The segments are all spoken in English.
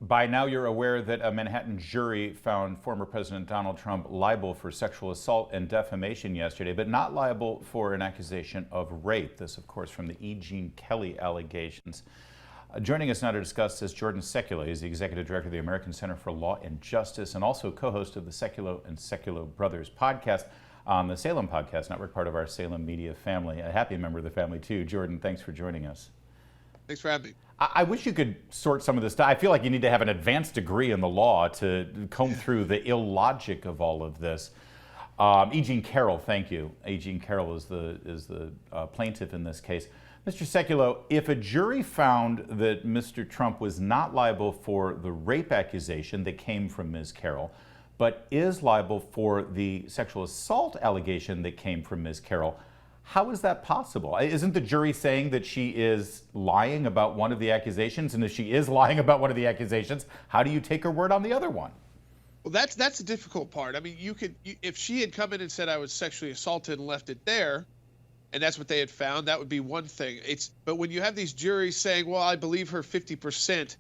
By now, you're aware that a Manhattan jury found former President Donald Trump liable for sexual assault and defamation yesterday, but not liable for an accusation of rape. This, of course, from the E. Jean Kelly allegations. Joining us now to discuss this, Jordan Sekulow. He's the executive director of the American Center for Law and Justice and also co-host of the Sekulow and Sekulow Brothers Podcast on the Salem Podcast Network, part of our Salem Media family. A happy member of the family, too. Jordan, thanks for joining us. Thanks for having me. I wish you could sort some of this stuff. I feel like you need to have an advanced degree in the law to comb through the illogic of all of this. E. Jean Carroll, thank you. E. Jean Carroll is the plaintiff in this case. Mr. Sekulow, if a jury found that Mr. Trump was not liable for the rape accusation that came from Ms. Carroll, but is liable for the sexual assault allegation that came from Ms. Carroll, how is that possible? Isn't the jury saying that she is lying about one of the accusations? And if she is lying about one of the accusations, how do you take her word on the other one? Well, that's the difficult part. I mean, if she had come in and said I was sexually assaulted and left it there, and that's what they had found, that would be one thing. But when you have these juries saying, well, I believe her 50%,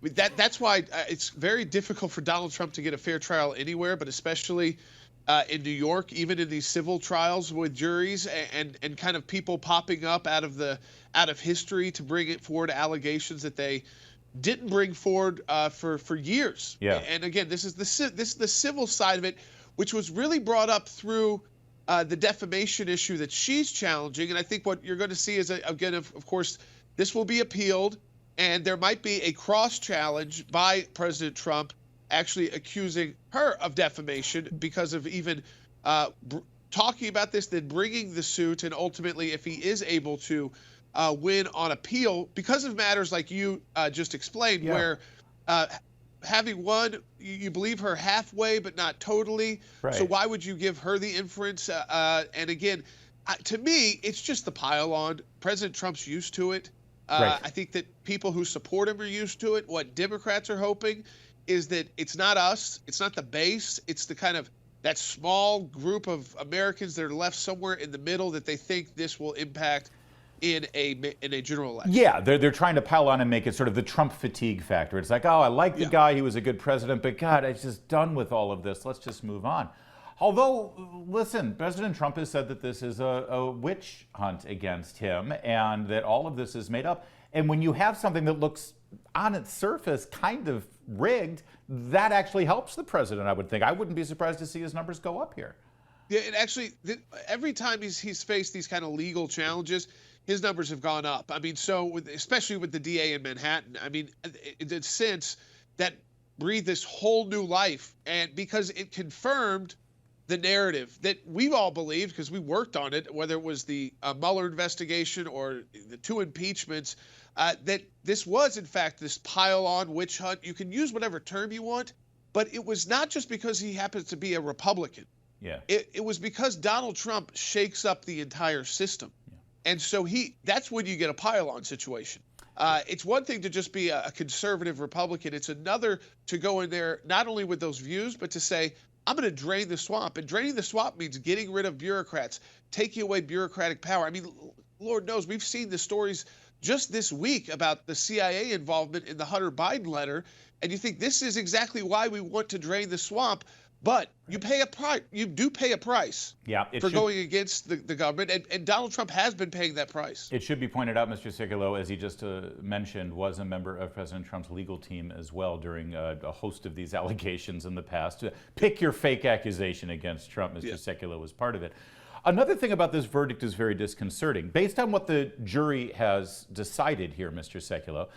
that's why it's very difficult for Donald Trump to get a fair trial anywhere, but especially in New York, even in these civil trials with juries and kind of people popping up out of history to bring it forward allegations that they didn't bring forward for years. Yeah. And again, this is the civil side of it, which was really brought up through the defamation issue that she's challenging. And I think what you're going to see is, again, of course, this will be appealed, and there might be a cross challenge by President Trump actually accusing her of defamation because of even talking about this, then bringing the suit, and ultimately, if he is able to win on appeal, because of matters like you just explained, where having won, you believe her halfway, but not totally. Right. So why would you give her the inference? And again, to me, it's just the pile-on. President Trump's used to it. Right. I think that people who support him are used to it. What Democrats are hoping is that it's not us, it's not the base, it's the kind of that small group of Americans that are left somewhere in the middle that they think this will impact in a general election. Yeah, they're trying to pile on and make it sort of the Trump fatigue factor. It's like, oh, I like the guy, he was a good president, but God, I'm just done with all of this. Let's just move on. Although, listen, President Trump has said that this is a witch hunt against him and that all of this is made up. And when you have something that looks on its surface kind of rigged, that actually helps the president, I would think. I wouldn't be surprised to see his numbers go up here. Yeah, and actually, every time he's faced these kind of legal challenges, his numbers have gone up. I mean, especially with the DA in Manhattan, I mean, in a sense, that breathed this whole new life, and because it confirmed the narrative that we've all believed because we worked on it, whether it was the Mueller investigation or the two impeachments, that this was, in fact, this pile-on witch hunt. You can use whatever term you want, but it was not just because he happens to be a Republican. Yeah. It was because Donald Trump shakes up the entire system. Yeah. And so that's when you get a pile-on situation. It's one thing to just be a conservative Republican. It's another to go in there not only with those views, but to say, I'm going to drain the swamp. And draining the swamp means getting rid of bureaucrats, taking away bureaucratic power. I mean, Lord knows, we've seen the stories just this week about the CIA involvement in the Hunter Biden letter. And you think this is exactly why we want to drain the swamp. But you pay a price. You do pay a price for going against the government, and Donald Trump has been paying that price. It should be pointed out, Mr. Sekulow, as he just mentioned, was a member of President Trump's legal team as well during a host of these allegations in the past. Pick your fake accusation against Trump. Mr. Sekulow was part of it. Another thing about this verdict is very disconcerting. Based on what the jury has decided here, Mr. Sekulow,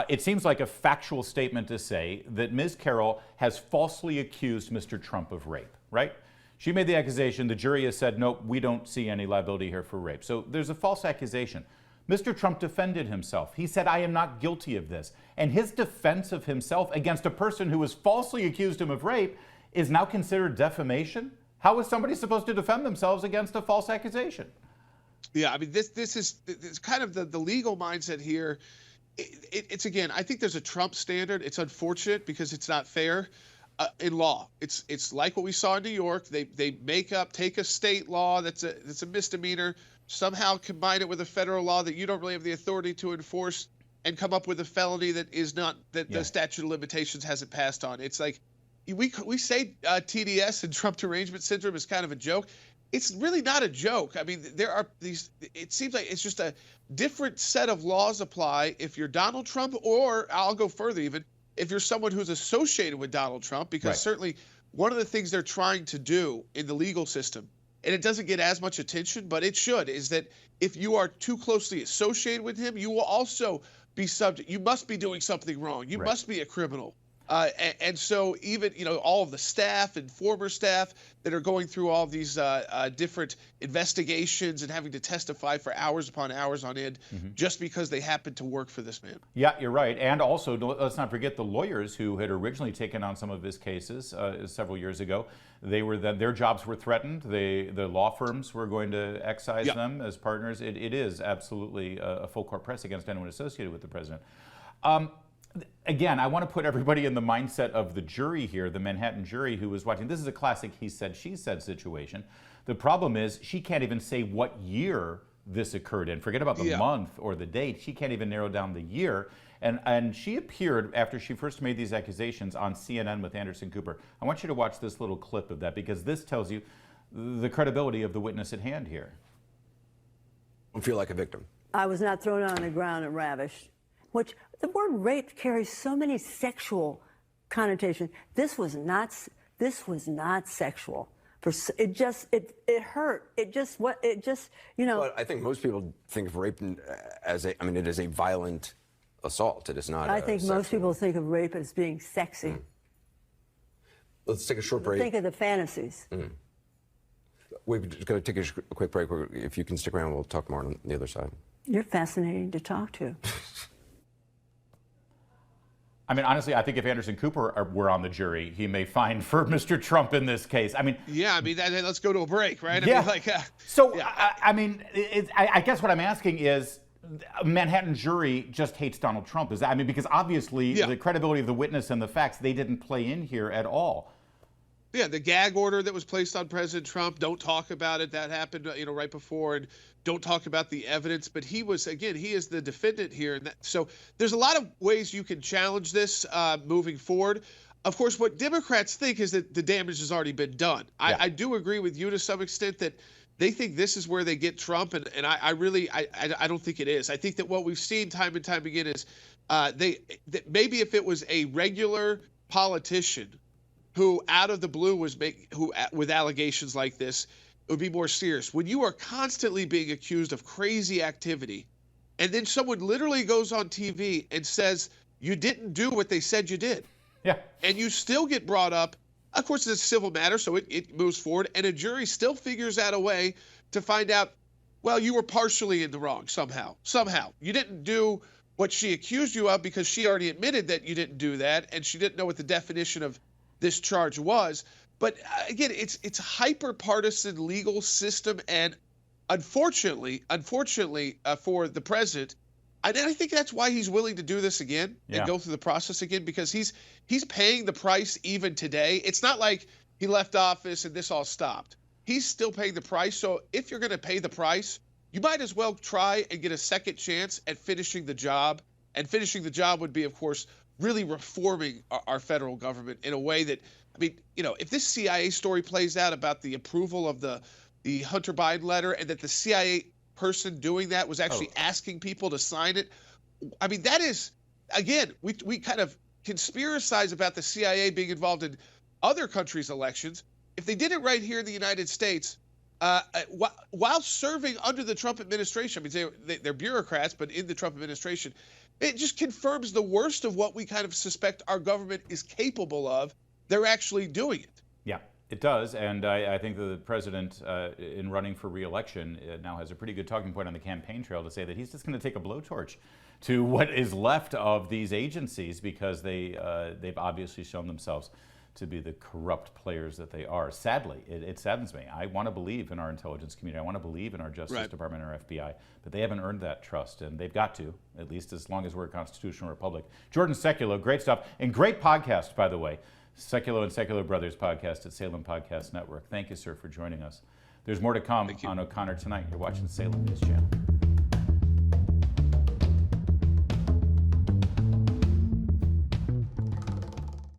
it seems like a factual statement to say that Ms. Carroll has falsely accused Mr. Trump of rape, right? She made the accusation. The jury has said, nope, we don't see any liability here for rape. So there's a false accusation. Mr. Trump defended himself. He said, I am not guilty of this. And his defense of himself against a person who has falsely accused him of rape is now considered defamation? How is somebody supposed to defend themselves against a false accusation? Yeah, I mean, this is kind of the legal mindset here. It's again, I think there's a Trump standard. It's unfortunate because it's not fair in law. It's like what we saw in New York. They take a state law that's a misdemeanor, somehow combine it with a federal law that you don't really have the authority to enforce, and come up with a felony that is not that the statute of limitations hasn't passed on. It's like we say TDS and Trump derangement syndrome is kind of a joke. It's really not a joke. I mean, there are these. It seems like it's just a different set of laws apply if you're Donald Trump, or I'll go further even, if you're someone who's associated with Donald Trump, because certainly one of the things they're trying to do in the legal system, and it doesn't get as much attention, but it should, is that if you are too closely associated with him, you will also be subject. You must be doing something wrong. You must be a criminal. And so even, all of the staff and former staff that are going through all of these different investigations and having to testify for hours upon hours on end just because they happen to work for this man. Yeah, you're right. And also, let's not forget the lawyers who had originally taken on some of his cases several years ago. Their jobs were threatened. The law firms were going to excise them as partners. It is absolutely a full court press against anyone associated with the president. Again, I want to put everybody in the mindset of the jury here, the Manhattan jury who was watching. This is a classic he said, she said situation. The problem is she can't even say what year this occurred in. Forget about the month or the date. She can't even narrow down the year. And she appeared after she first made these accusations on CNN with Anderson Cooper. I want you to watch this little clip of that because this tells you the credibility of the witness at hand here. I don't feel like a victim. I was not thrown on the ground and ravished. Which the word rape carries so many sexual connotations. This was not sexual. It hurt. It just But I think most people think of rape as it is a violent assault. It is not. I think most people think of rape as being sexy. Let's take a short break. Think of the fantasies. We're just going to take a quick break. If you can stick around, we'll talk more on the other side. You're fascinating to talk to. I mean, honestly, I think if Anderson Cooper were on the jury, he may fine for Mr. Trump in this case. I mean, let's go to a break, right? Yeah. I mean, I guess what I'm asking is, a Manhattan jury just hates Donald Trump. Is that? I mean, because obviously the credibility of the witness and the facts, they didn't play in here at all. Yeah, the gag order that was placed on President Trump, don't talk about it. That happened, right before, and don't talk about the evidence. But he is the defendant here. And so there's a lot of ways you can challenge this moving forward. Of course, what Democrats think is that the damage has already been done. Yeah. I do agree with you to some extent that they think this is where they get Trump, and I don't think it is. I think that what we've seen time and time again is that maybe if it was a regular politician who out of the blue with allegations like this, it would be more serious. When you are constantly being accused of crazy activity, and then someone literally goes on TV and says you didn't do what they said you did, and you still get brought up. Of course, it's a civil matter, so it moves forward, and a jury still figures out a way to find out, well, you were partially in the wrong somehow. You didn't do what she accused you of because she already admitted that you didn't do that, and she didn't know what the definition of this charge was. But again, it's a hyper-partisan legal system, and unfortunately for the president, and I think that's why he's willing to do this again and go through the process again, because he's paying the price even today. It's not like he left office and this all stopped. He's still paying the price. So if you're going to pay the price, you might as well try and get a second chance at finishing the job. And finishing the job would be, of course, really reforming our federal government in a way that, I mean, if this CIA story plays out about the approval of the Hunter Biden letter, and that the CIA person doing that was actually asking people to sign it, I mean, that is, again, we kind of conspiracize about the CIA being involved in other countries' elections. If they did it right here in the United States, while serving under the Trump administration, I mean, they're bureaucrats, but in the Trump administration, it just confirms the worst of what we kind of suspect our government is capable of. They're actually doing it. Yeah, it does. And I think that the president, in running for re-election, now has a pretty good talking point on the campaign trail to say that he's just going to take a blowtorch to what is left of these agencies, because they've obviously shown themselves to be the corrupt players that they are. Sadly, it saddens me. I want to believe in our intelligence community. I want to believe in our Justice Department and our FBI, but they haven't earned that trust, and they've got to, at least as long as we're a constitutional republic. Jordan Sekulow, great stuff, and great podcast, by the way. Sekulow and Sekulow Brothers Podcast at Salem Podcast Network. Thank you, sir, for joining us. There's more to come on O'Connor Tonight. You're watching Salem News Channel.